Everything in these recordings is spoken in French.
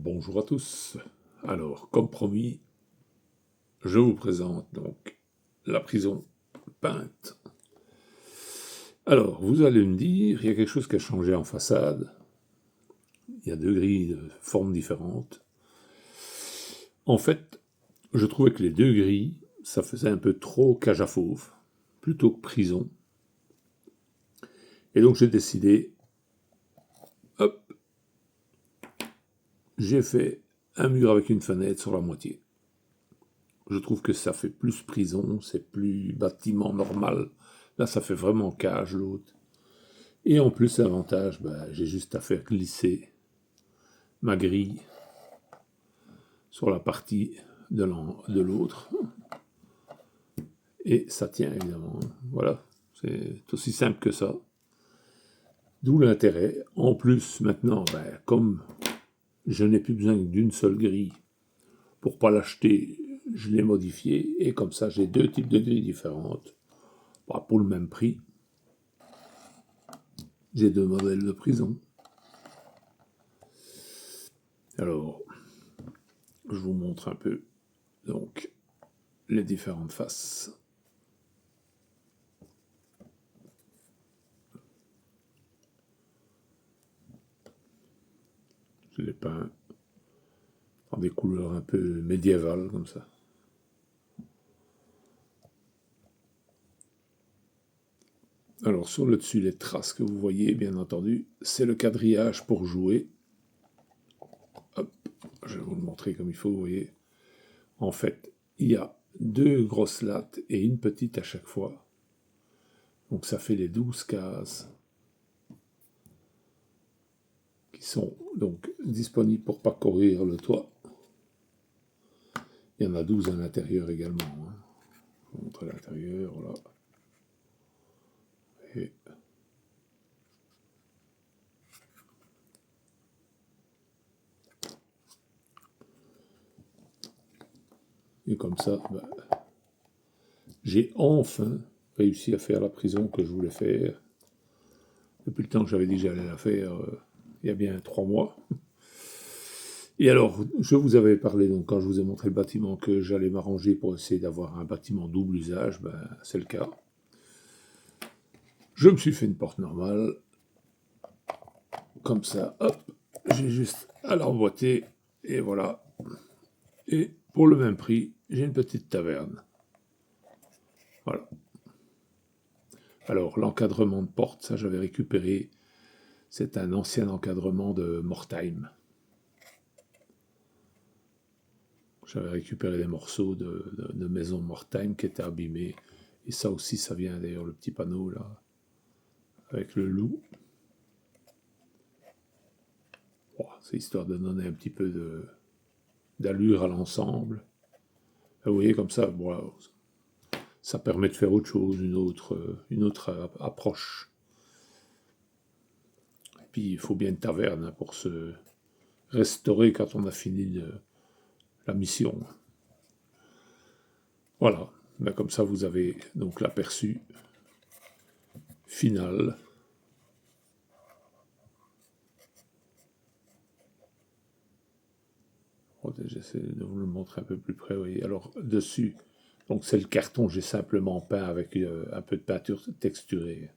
Bonjour à tous. Alors, comme promis, je vous présente donc la prison peinte. Alors, vous allez me dire, il y a quelque chose qui a changé en façade. Il y a deux grilles de formes différentes. En fait, je trouvais que les deux grilles, ça faisait un peu trop cage à fauve, plutôt que prison. Et donc j'ai décidé, hop, j'ai fait un mur avec une fenêtre sur la moitié. Je trouve que ça fait plus prison, c'est plus bâtiment normal. Là, ça fait vraiment cage, l'autre. Et en plus, l'avantage, j'ai juste à faire glisser ma grille sur la partie de l'autre. Et ça tient, évidemment. Voilà, c'est aussi simple que ça. D'où l'intérêt. En plus, maintenant, comme je n'ai plus besoin d'une seule grille pour pas l'acheter, je l'ai modifié. Et comme ça, j'ai deux types de grilles différentes. Pour le même prix. J'ai deux modèles de prison. Alors, je vous montre un peu donc les différentes faces. Je l'ai peint dans des couleurs un peu médiévales comme ça. Alors sur le dessus, les traces que vous voyez, bien entendu, c'est le quadrillage pour jouer. Hop, je vais vous le montrer comme il faut, vous voyez. En fait, il y a deux grosses lattes et une petite à chaque fois. Donc ça fait les 12 cases qui sont donc disponibles pour parcourir le toit. Il y en a 12 à l'intérieur également. Je vous montre l'intérieur, voilà. Et comme ça, j'ai enfin réussi à faire la prison que je voulais faire. Depuis le temps que j'avais dit que j'allais la faire, il y a bien 3 mois. Et alors, je vous avais parlé, donc quand je vous ai montré le bâtiment, que j'allais m'arranger pour essayer d'avoir un bâtiment double usage, c'est le cas. Je me suis fait une porte normale, comme ça, hop, j'ai juste à l'emboîter, et voilà. Et pour le même prix, j'ai une petite taverne. Voilà. Alors, l'encadrement de porte, ça j'avais récupéré, c'est un ancien encadrement de Mortheim. J'avais récupéré des morceaux de maison Mortheim qui étaient abîmés. Et ça aussi, ça vient d'ailleurs, le petit panneau là, avec le loup. C'est histoire de donner un petit peu d'allure à l'ensemble. Vous voyez, comme ça, ça permet de faire autre chose, une autre approche. Et puis, il faut bien une taverne pour se restaurer quand on a fini la mission. Voilà, comme ça, vous avez donc l'aperçu final. J'essaie de vous le montrer un peu plus près. Oui. Alors, dessus, donc c'est le carton, j'ai simplement peint avec un peu de peinture texturée.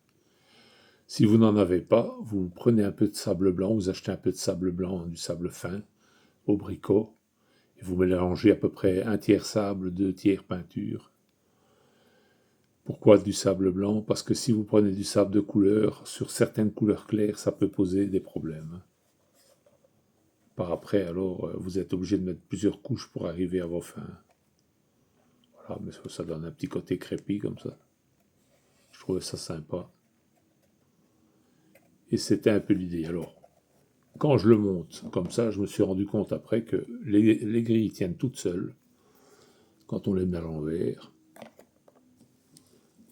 Si vous n'en avez pas, vous prenez un peu de sable blanc, vous achetez un peu de sable blanc, du sable fin, au bricot, et vous mélangez à peu près un tiers sable, deux tiers peinture. Pourquoi du sable blanc? Parce que si vous prenez du sable de couleur, sur certaines couleurs claires, ça peut poser des problèmes. Par après, alors, vous êtes obligé de mettre plusieurs couches pour arriver à vos fins. Voilà, mais ça donne un petit côté crépi comme ça. Je trouvais ça sympa. Et c'était un peu l'idée. Alors, quand je le monte comme ça, je me suis rendu compte après que les grilles tiennent toutes seules quand on les met à l'envers.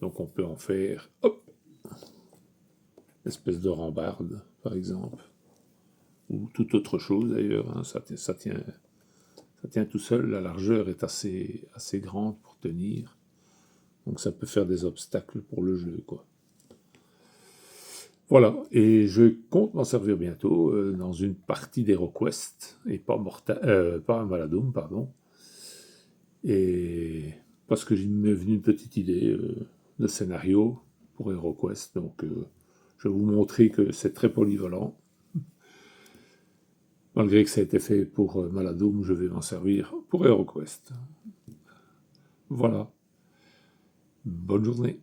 Donc on peut en faire, hop, une espèce de rambarde, par exemple. Ou toute autre chose d'ailleurs. Ça tient tout seul. La largeur est assez grande pour tenir. Donc ça peut faire des obstacles pour le jeu, quoi. Voilà, et je compte m'en servir bientôt dans une partie d'HeroQuest, et pas Maladum, pardon. Et parce que il m'est venu une petite idée de scénario pour HeroQuest, donc je vais vous montrer que c'est très polyvalent. Malgré que ça a été fait pour Maladum, je vais m'en servir pour HeroQuest. Voilà, bonne journée.